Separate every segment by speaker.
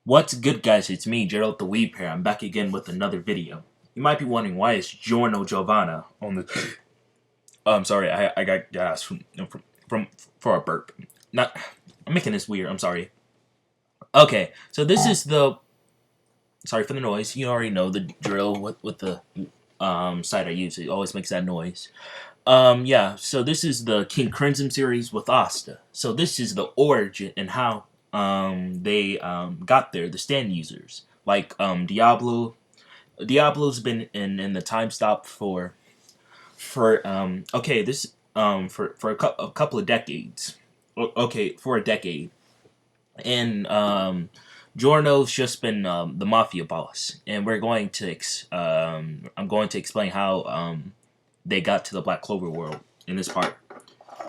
Speaker 1: What's good, guys? It's me, Gerald the Weeb here. I'm back again with another video. You might be wondering why is Giorno Giovanna on the. Oh, I'm sorry, I got gas from for a burp. Not, I'm making this weird. I'm sorry. Okay, so this is the. Sorry for the noise. You already know the drill with the site I use. It always makes that noise. Yeah. So this is the King Crimson series with Asta. So this is the origin and how they got there. The stand users like Diablo. Diablo's been in the time stop for okay this for a couple of decades. Okay, for a decade, and Giorno's just been the mafia boss, and I'm going to explain how they got to the Black Clover world in this part.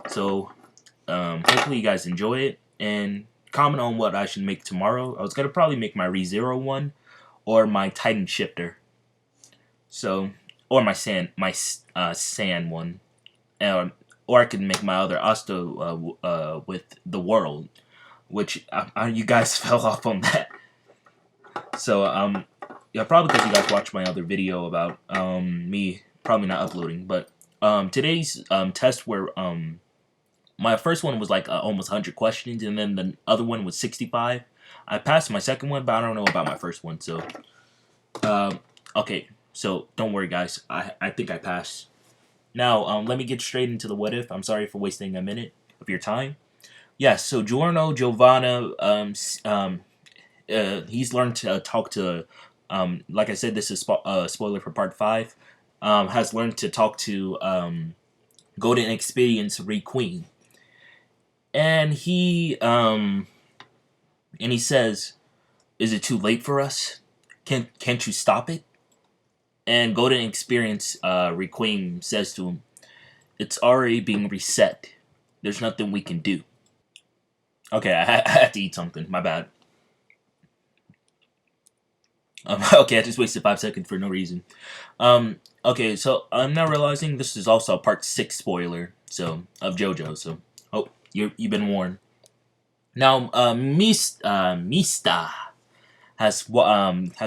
Speaker 1: So hopefully you guys enjoy it and comment on what I should make tomorrow. I was gonna probably make my ReZero one or my Titan Shifter. So or my sand one, or I could make my other Asta with the world, which you guys fell off on that. So yeah, probably because you guys watched my other video about me probably not uploading. But today's test were my first one was like almost 100 questions, and then the other one was 65. I passed my second one, but I don't know about my first one. So okay, so don't worry, guys. I think I passed. Now let me get straight into the what if. I'm sorry for wasting a minute of your time. Yes, so Giorno Giovanna, he's learned to talk to, like I said, this is spoiler for part 5, has learned to talk to Golden Experience Queen. And he says, is it too late for us? Can't you stop it? And Golden Experience Queen says to him, it's already being reset. There's nothing we can do. Okay, I had to eat something. My bad. Okay, I just wasted 5 seconds for no reason. Okay, so I'm now realizing this is also a part 6 spoiler, so of Jojo. So, oh, you've been warned. Now, Mista has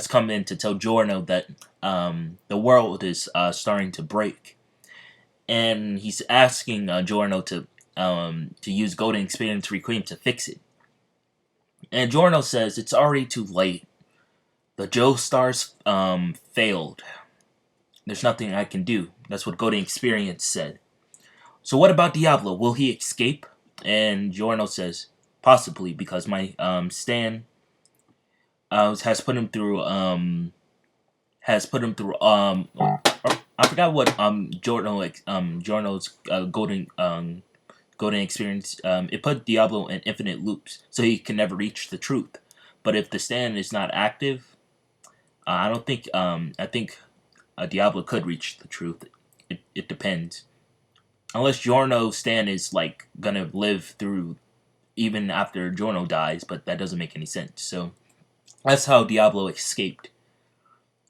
Speaker 1: come in to tell Giorno that the world is starting to break, and he's asking Giorno to use Golden Experience Requiem to fix it. And Giorno says it's already too late. The Joestars failed. There's nothing I can do. That's what Golden Experience said. So what about Diablo? Will he escape? And Giorno says, possibly, because my Stan has put him through I forgot what Giorno's golden experience, it put Diablo in infinite loops, so he can never reach the truth. But if the stand is not active, I don't think I think Diablo could reach the truth. It depends. Unless Giorno's stand is like gonna live through even after Giorno dies, but that doesn't make any sense. So that's how Diablo escaped.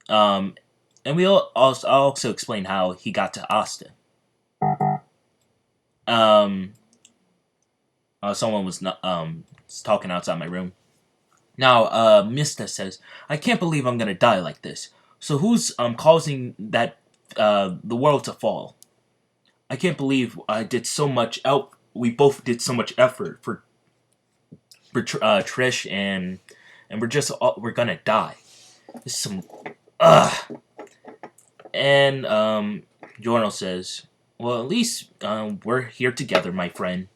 Speaker 1: And I'll also explain how he got to Asta. Someone was talking outside my room. Now, Mista says, I can't believe I'm gonna die like this. So who's causing that the world to fall? I can't believe I did so much out. We both did so much effort for Trish, and we're gonna die. This is some And Giorno says, well, at least we're here together, my friend.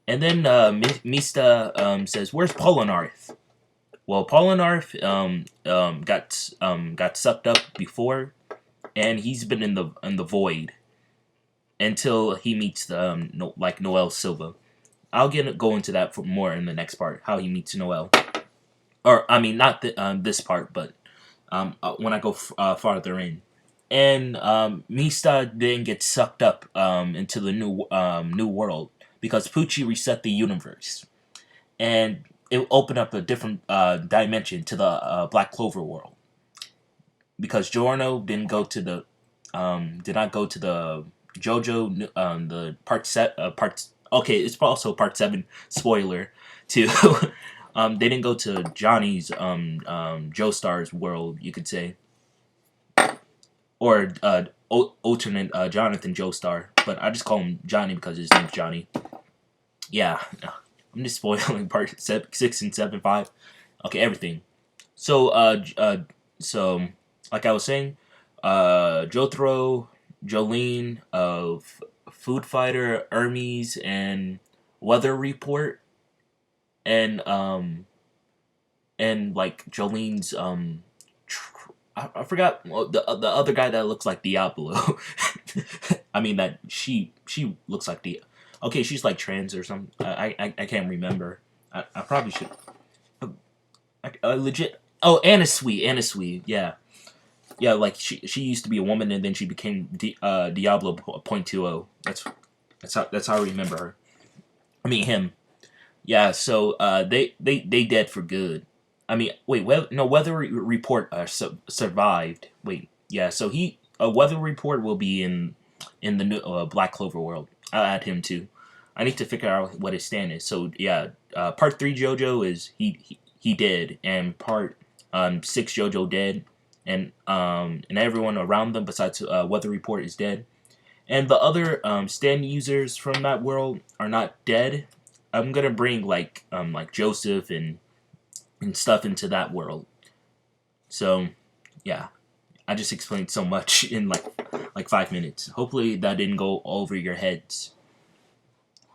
Speaker 1: And then Mista says, where's Polonarth? Well, Polonarth got sucked up before, and he's been in the void until he meets Noel Silva. I'll go into that for more in the next part, how he meets Noel. Or I mean, not this part, but when I go farther in. And Mista didn't get sucked up into the new world because Pucci reset the universe, and it opened up a different dimension to the Black Clover world. Because Giorno did not go to the Jojo the parts. Okay, it's also part 7 spoiler to They didn't go to Johnny's Joestar's world, you could say, or alternate Jonathan Joestar, but I just call him Johnny because his name's Johnny. Yeah, I'm just spoiling part 6 and 7, 5. Okay, everything. So so like I was saying, Jotaro, Jolene, Food Fighter, Hermes, and Weather Report, and like Jolene's I forgot the other guy that looks like Diablo. I mean that she looks like the okay, she's like trans or something. I can't remember. I probably should. Legit. Oh, Anna Sweet, Anna Sweet. Yeah, yeah. Like she used to be a woman and then she became Diablo 0.20. That's how I remember her. I mean him. Yeah. So they dead for good. I mean, wait. No, Weather Report survived. Wait. Yeah. So Weather Report will be in the new Black Clover world. I'll add him too. I need to figure out what his stand is. So yeah, part 3 JoJo is he dead, and part 6 JoJo dead, and everyone around them besides Weather Report is dead, and the other stand users from that world are not dead. I'm gonna bring like Joseph and stuff into that world. So yeah, I just explained so much in like 5 minutes. Hopefully that didn't go over your heads.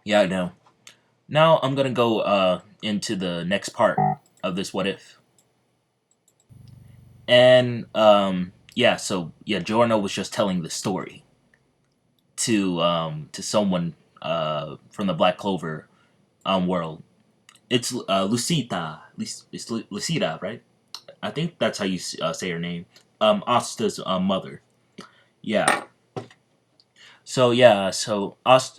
Speaker 1: Yeah, I know. Now I'm gonna go into the next part of this what if. And yeah, so yeah, Giorno was just telling the story to someone from the Black Clover world. It's Lucita. It's Lucita, right? I think that's how you say her name. Asta's mother. Yeah. So yeah, so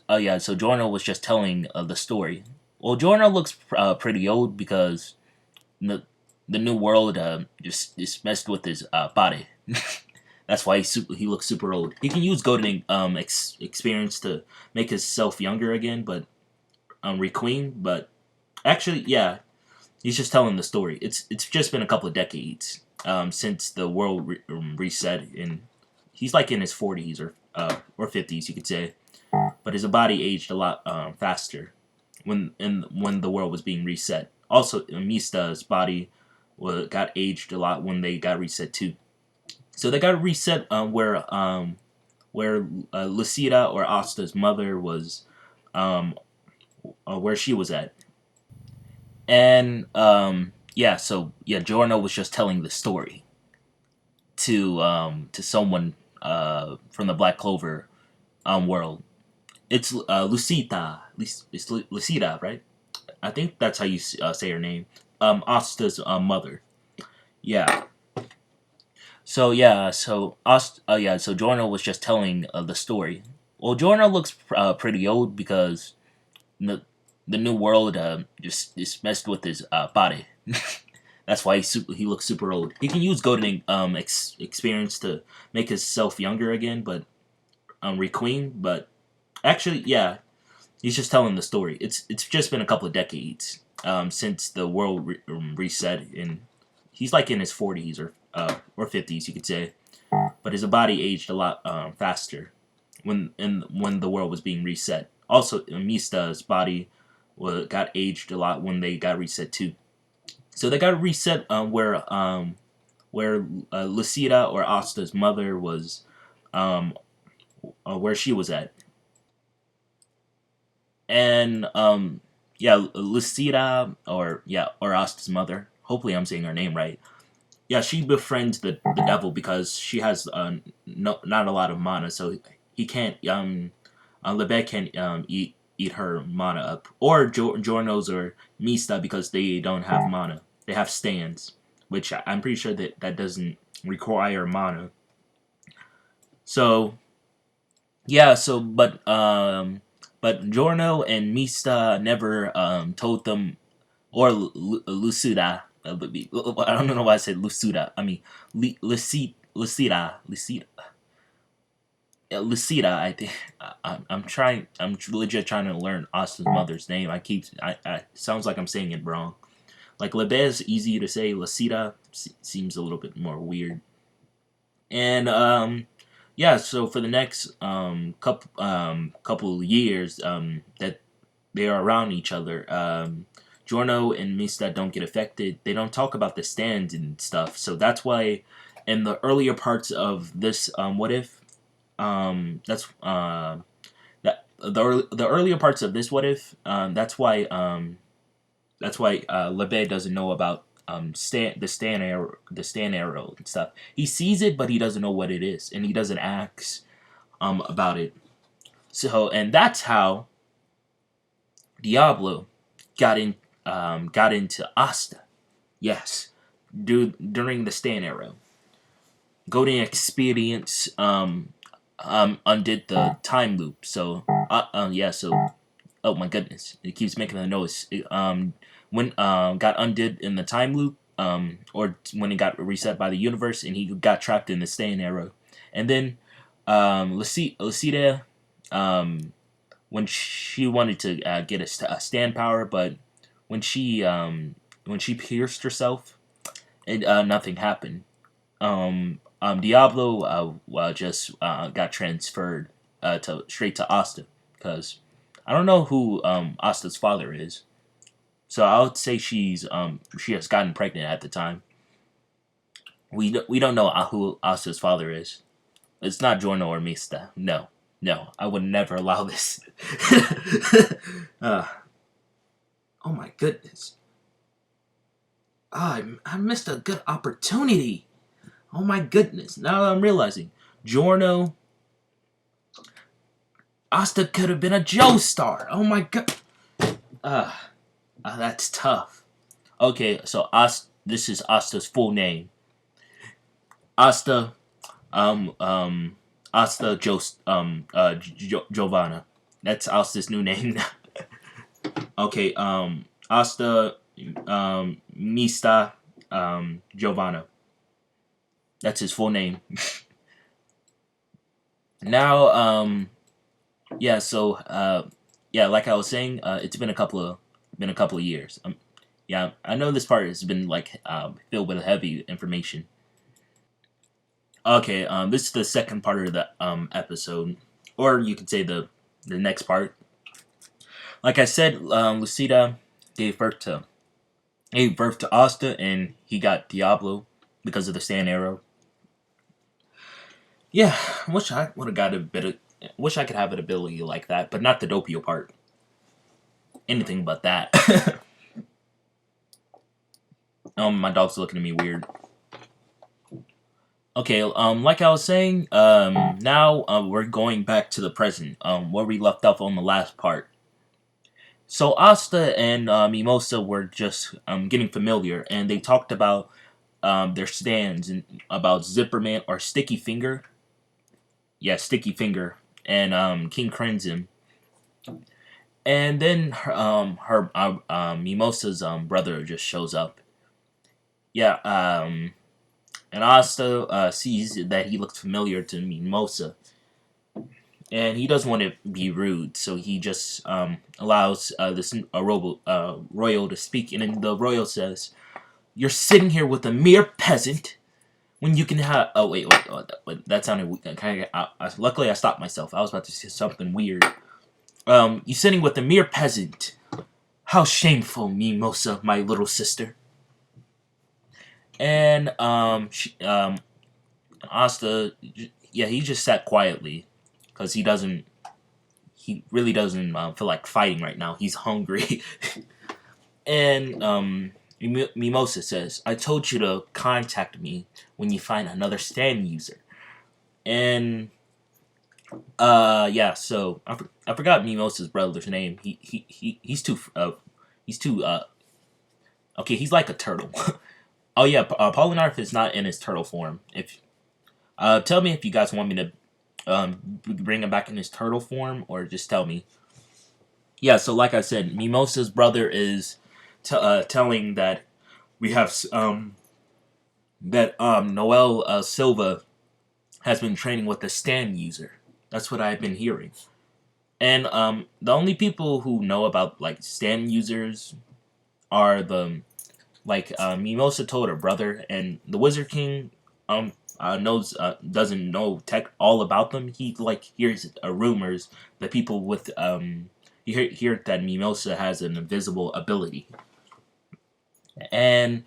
Speaker 1: Giorno was just telling the story. Well, Giorno looks pretty old because the the new world just messed with his body. That's why he looks super old. He can use golden experience to make himself younger again, but requeen. But actually, yeah, he's just telling the story. It's just been a couple of decades since the world reset, and he's like in his 40s or 50s, you could say. But his body aged a lot faster when the world was being reset. Also, Mista's body got aged a lot when they got reset too. So they got reset where Lucida or Asta's mother was um, where she was at. And yeah, so yeah, Giorno was just telling the story to someone from the Black Clover world. It's Lucita. It's Lucida, right? I think that's how you say her name. Asta's mother. Yeah. So yeah, so Giorno was just telling the story. Well, Giorno looks pretty old because the the new world just messed with his body. That's why he looks super old. He can use golden experience to make himself younger again, but requeen. But actually, yeah, he's just telling the story. It's just been a couple of decades since the world reset, and he's like in his 40s or 50s, you could say. But his body aged a lot faster when the world was being reset. Also, Mista's body got aged a lot when they got reset too. So they got reset where Lucida or Asta's mother was um, where she was at, and yeah, Lucida or Asta's mother. Hopefully, I'm saying her name right. Yeah, she befriends the devil because she has not a lot of mana, so he can't Lebet can't eat her mana up, or Jornos or Mista because they don't have mana. They have stands, which I'm pretty sure that doesn't require mana. So yeah, but Jorno and Mista never told them, or Lucida. I don't know why I said Lucida. I mean Lucida. Yeah, Lucida. I think I'm trying. I'm legit trying to learn Asta's mother's name. I sounds like I'm saying it wrong. Like Lebe is easy to say. Lasita seems a little bit more weird. And yeah, so for the next couple years that they are around each other, Giorno and Mista don't get affected. They don't talk about the stands and stuff. So that's why in the earlier parts of this what if that's the earlier parts of this what if that's why Lebe doesn't know about the stand arrow and stuff. He sees it, but he doesn't know what it is, and he doesn't ask about it. So, and that's how Diablo got into Asta. Yes, during the stand arrow. Golden Experience undid the time loop. So yeah, so oh my goodness, it keeps making a noise. When got undid in the time loop, or when it got reset by the universe, and he got trapped in the stand arrow, and then Lucida, when she wanted to get a stand power, but when she pierced herself, it nothing happened. Diablo just got transferred to straight to Asta because I don't know who Asta's father is, so I would say she has gotten pregnant at the time. We don't know who Asta's father is. It's not Giorno or Mista. No, no, I would never allow this. uh, oh my goodness. I missed a good opportunity. Oh my goodness. Now I'm realizing. Giorno. Asta could have been a Joestar. Oh my god. That's tough. Okay, so this is Asta's full name. Asta, Asta Giovanna. That's Asta's new name. Okay, Asta, Mista, Giovanna. That's his full name. Now, yeah. So, yeah, like I was saying, it's been a couple of years. Yeah, I know this part has been like filled with heavy information. Okay, this is the second part of the episode, or you could say the next part. Like I said, Lucida gave birth to Asta, and he got Diablo because of the stand arrow. Yeah, I wish I would have got a bit of. Wish I could have an ability like that, but not the Doppio part. Anything but that. My dog's looking at me weird. Okay, like I was saying, now we're going back to the present, where we left off on the last part. So Asta and Mimosa were just getting familiar, and they talked about their stands and about Zipperman or Sticky Finger. Yeah, Sticky Finger and King Crimson. And then Mimosa's brother just shows up. Yeah, and Asta sees that he looks familiar to Mimosa. And he doesn't want to be rude, so he just allows this royal to speak. And then the royal says, "You're sitting here with a mere peasant when you can have..." Oh, wait, that sounded weird. Luckily, I stopped myself. I was about to say something weird. You're sitting with a mere peasant. How shameful, Mimosa, my little sister. And Asta, yeah, he just sat quietly because he really doesn't feel like fighting right now. He's hungry. And Mimosa says, "I told you to contact me when you find another stand user." And yeah, so I forgot Mimosa's brother's name. He's too okay. He's like a turtle. Oh yeah, Polynarf is not in his turtle form. If tell me if you guys want me to bring him back in his turtle form, or just tell me. Yeah, so like I said, Mimosa's brother is telling that we have that Noel Silva has been training with a stand user. That's what I've been hearing. And the only people who know about like stand users are Like Mimosa told her brother, and the Wizard King knows doesn't know tech all about them. He like hears rumors that people with you hear that Mimosa has an invisible ability, and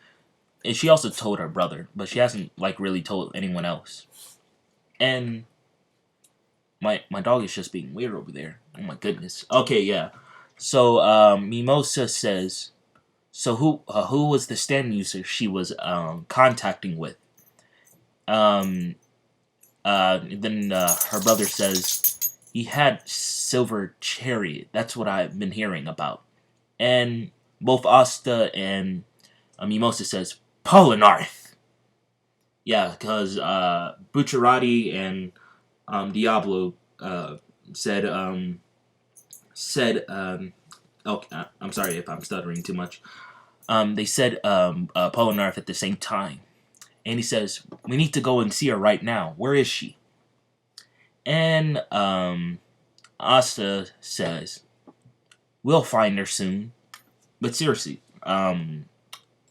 Speaker 1: she also told her brother, but she hasn't like really told anyone else. And my dog is just being weird over there. Oh my goodness. Okay, yeah. So Mimosa says, so who was the stand user she was contacting with? Um, then her brother says he had silver chariot. That's what I've been hearing about. And both Asta and Mimosa says Polinarth. Yeah, because Bucciarati and Diablo said okay, I'm sorry if I'm stuttering too much. They said Polinarth at the same time, and he says we need to go and see her right now. Where is she? And Asta says we'll find her soon. But seriously,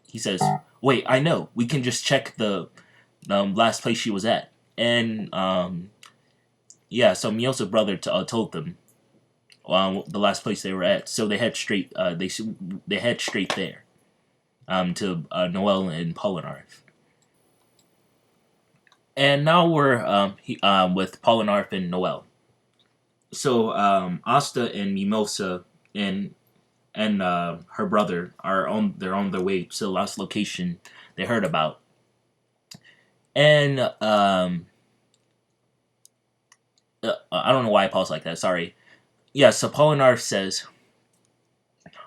Speaker 1: he says, wait, I know. We can just check the last place she was at. And yeah, so Miosa's brother told them the last place they were at. So they head straight. They head straight there. To Noel and Polinarth. And now we're with Polinarth and Noel. So Asta and Mimosa and her brother are on their way to the last location they heard about. And I don't know why I paused like that. Sorry. Yeah. So Polinarth says,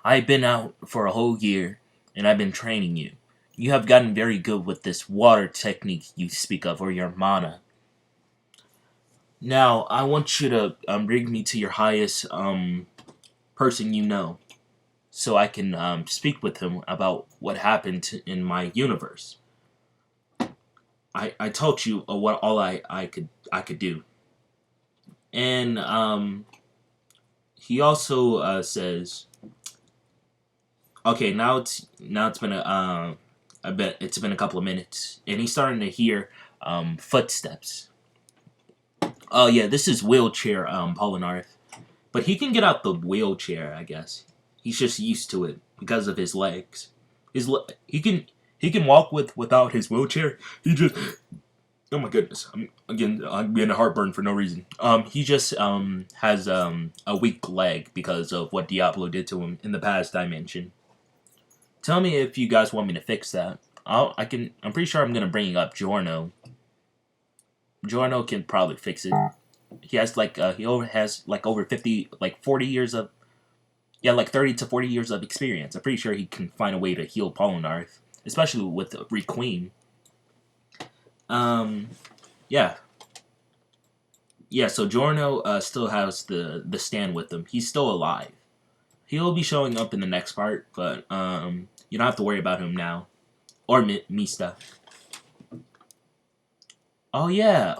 Speaker 1: "I've been out for a whole year, and I've been training you. You have gotten very good with this water technique you speak of, or your mana. Now, I want you to bring me to your highest person you know, so I can speak with him about what happened in my universe. I told you what all I could do." And he also says, "Okay, now it's been I bet it's been a couple of minutes, and he's starting to hear footsteps. Oh yeah, this is wheelchair Polinarth, but he can get out the wheelchair. I guess he's just used to it because of his legs. He can walk without his wheelchair. He just Oh my goodness! I'm getting a heartburn for no reason. He just has a weak leg because of what Diablo did to him in the past dimension. Tell me if you guys want me to fix that. I'm pretty sure I'm gonna bring up Giorno. Giorno can probably fix it. He has like over 50, like 40 years of, yeah, like 30 to 40 years of experience. I'm pretty sure he can find a way to heal Polinarth, especially with Requiem. Um, yeah, yeah. So Giorno still has the stand with him. He's still alive. He'll be showing up in the next part, but you don't have to worry about him now. Or Mista. Oh yeah.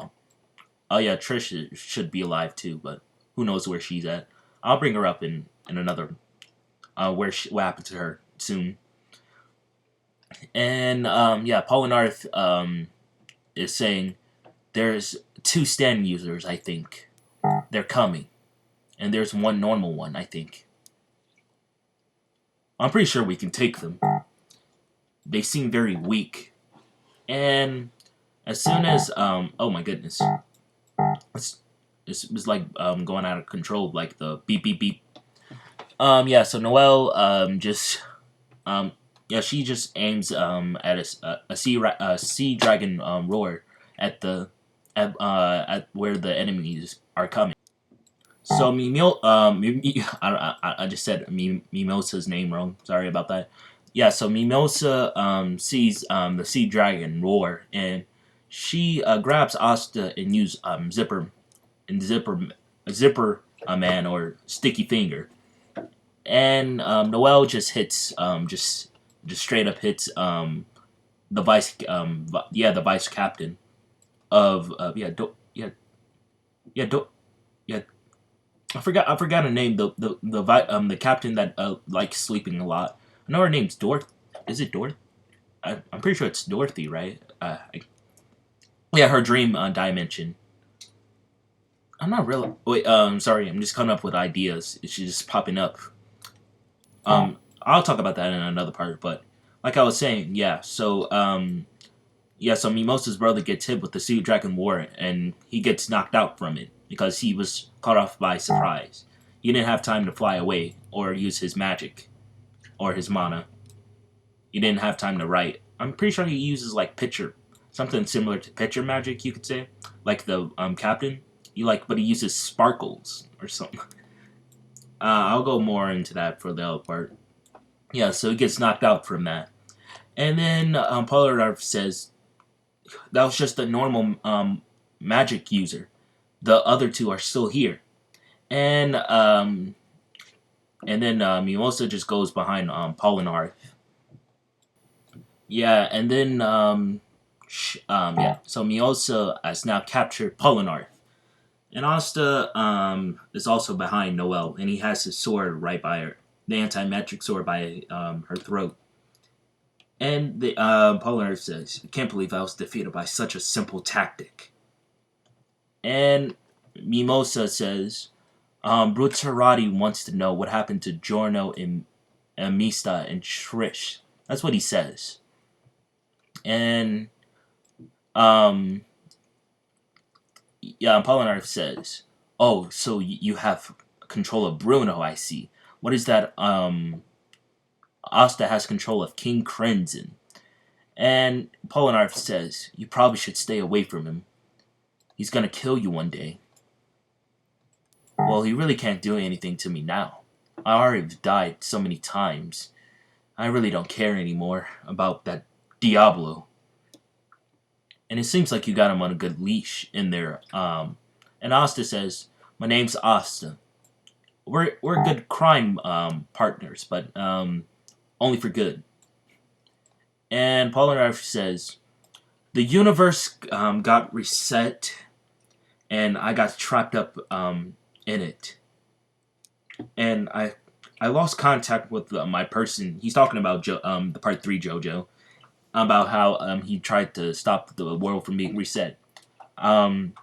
Speaker 1: Oh yeah, Trish should be alive too, but who knows where she's at. I'll bring her up in another what happened to her soon. And yeah, Polinarth is saying there's two stand users, I think. They're coming. And there's one normal one, I think. I'm pretty sure we can take them. They seem very weak. And as soon as oh my goodness. It's it's like going out of control, like the beep beep beep. Yeah, so Noelle just um yeah, she just aims at a sea dragon roar at the at where the enemies are coming. So I just said Mimosa's name wrong. Sorry about that. Yeah, so Mimosa sees the sea dragon roar, and she grabs Asta and use zipper man or sticky finger, and Noel just hits just straight up hits the the vice captain of yeah do, yeah I forgot her name, the captain that likes sleeping a lot. I know her name's Dorth. Is it Dorth? I'm pretty sure it's Dorothy, right? Yeah, her dream dimension. I'm not really. Wait, sorry, I'm just coming up with ideas. It's just popping up. I'll talk about that in another part. But like I was saying, so Mimosa's brother gets hit with the Sea Dragon War, and he gets knocked out from it because he was caught off by surprise. He didn't have time to fly away or use his magic or his mana. He didn't have time to write. I'm pretty sure he uses like picture, something similar to picture magic, you could say, like the captain. But he uses sparkles or something. I'll go more into that for the other part. Yeah, so he gets knocked out from that, and then Polnareff says that was just a normal magic user. The other two are still here, and then Mimosa just goes behind Polnareff. Yeah, and then so Mimosa has now captured Polnareff. And Asta is also behind Noelle, and he has his sword right by her, the anti-magic sword by her throat. And the Polnareff says, "I can't believe I was defeated by such a simple tactic." And Mimosa says, Brutarati wants to know what happened to Giorno and Mista and Trish. That's what he says. And um, Polnareff says, "Oh, so you have control of Bruno, I see. What is that? Asta has control of King Crimson." And Polnareff says, "You probably should stay away from him. He's gonna kill you one day." "Well, he really can't do anything to me now. I already died so many times. I really don't care anymore about that Diablo. And it seems like you got him on a good leash in there." And Asta says, "My name's Asta. We're good crime partners, but only for good." And Polnareff says, "The universe got reset, and I got trapped up in it. And I lost contact with my person." He's talking about the part 3 Jojo, about how he tried to stop the world from being reset. One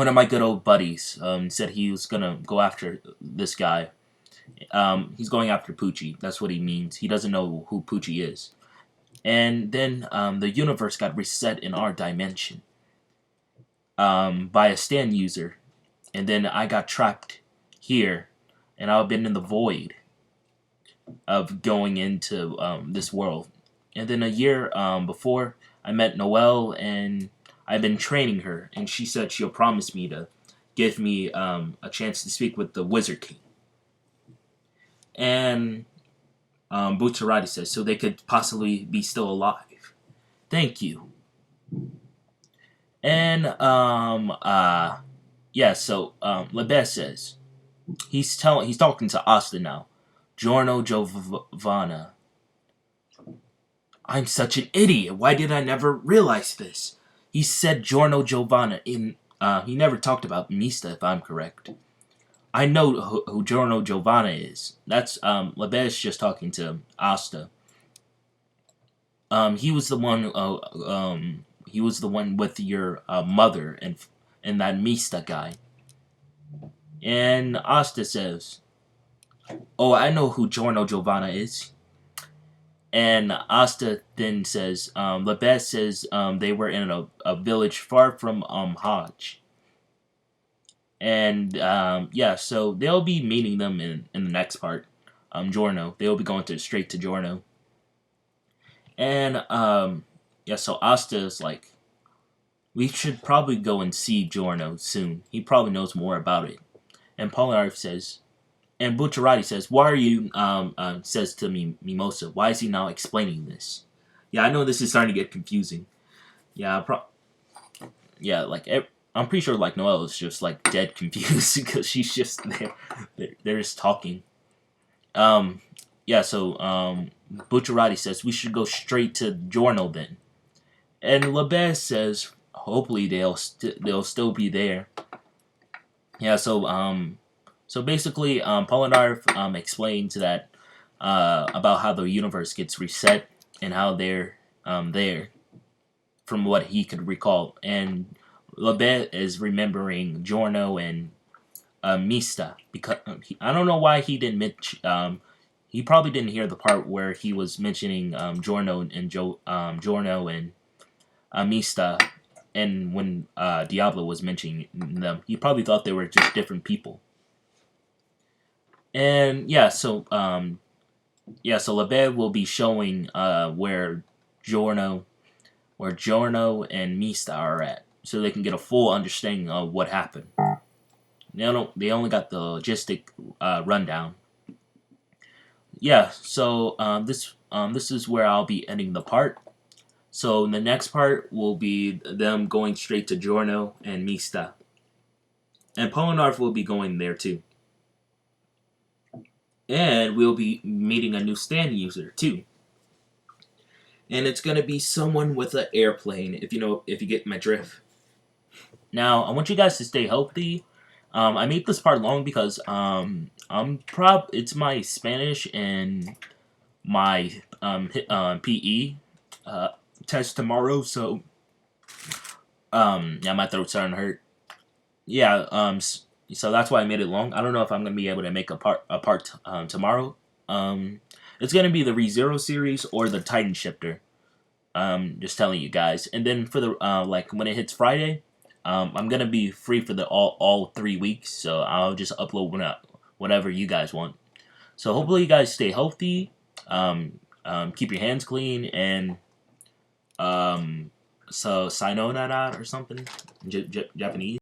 Speaker 1: of my good old buddies said he was gonna go after this guy. He's going after Poochie. That's what he means. He doesn't know who Poochie is. And then the universe got reset in our dimension by a stand user. And then I got trapped here, and I've been in the void of going into this world. And then a year before, I met Noelle, and I've been training her, and she said she'll promise me to give me a chance to speak with the Wizard King. And Bucciarati says, "So they could possibly be still alive. Thank you." And Lebes says he's talking to Asta now. "Giorno Giovanna. I'm such an idiot. Why did I never realize this?" He said Giorno Giovanna in he never talked about Mista, if I'm correct. "I know who Giorno Giovanna is." That's Lebes just talking to Asta. He was the one. He was the one with your mother and that Mista guy. And Asta says, "Oh, I know who Giorno Giovanna is." And Asta then says, Lebes says they were in a village far from Hodge. And so they'll be meeting them in the next part. Giorno. They'll be going straight to Giorno. And so Asta is like, "We should probably go and see Giorno soon. He probably knows more about it." And Polnareff says, and Bucciarati says, "Why are you?" Says to me, Mimosa, "Why is he now explaining this?" Yeah, I know this is starting to get confusing. Yeah, I'm pretty sure like Noelle is just like dead confused because she's just there. They're just talking. Bucciarati says we should go straight to Giorno then, and Lebes says hopefully they'll still be there. Yeah, so basically, Polnareff explains that about how the universe gets reset and how they're there, from what he could recall. And Labette is remembering Giorno and Mista, because I don't know why he didn't mention. He probably didn't hear the part where he was mentioning Giorno and Mista, and when Diablo was mentioning them, he probably thought they were just different people. And so Labette will be showing where Giorno and Mista are at, so they can get a full understanding of what happened. They only got the logistic rundown. Yeah, so this is where I'll be ending the part. So the next part will be them going straight to Giorno and Mista, and Polnareff will be going there too. And we'll be meeting a new stand user too. And it's gonna be someone with an airplane, if you get my drift. Now I want you guys to stay healthy. I made this part long because it's my Spanish and my PE test tomorrow, so yeah, my throat's starting to hurt. Yeah, so that's why I made it long. I don't know if I'm gonna be able to make a part tomorrow. It's gonna be the ReZero series or the Titan Shifter. Just telling you guys. And then for the like when it hits Friday, I'm gonna be free for the all 3 weeks, so I'll just upload whatever you guys want. So hopefully you guys stay healthy. Keep your hands clean, and so sayonara or something, Japanese.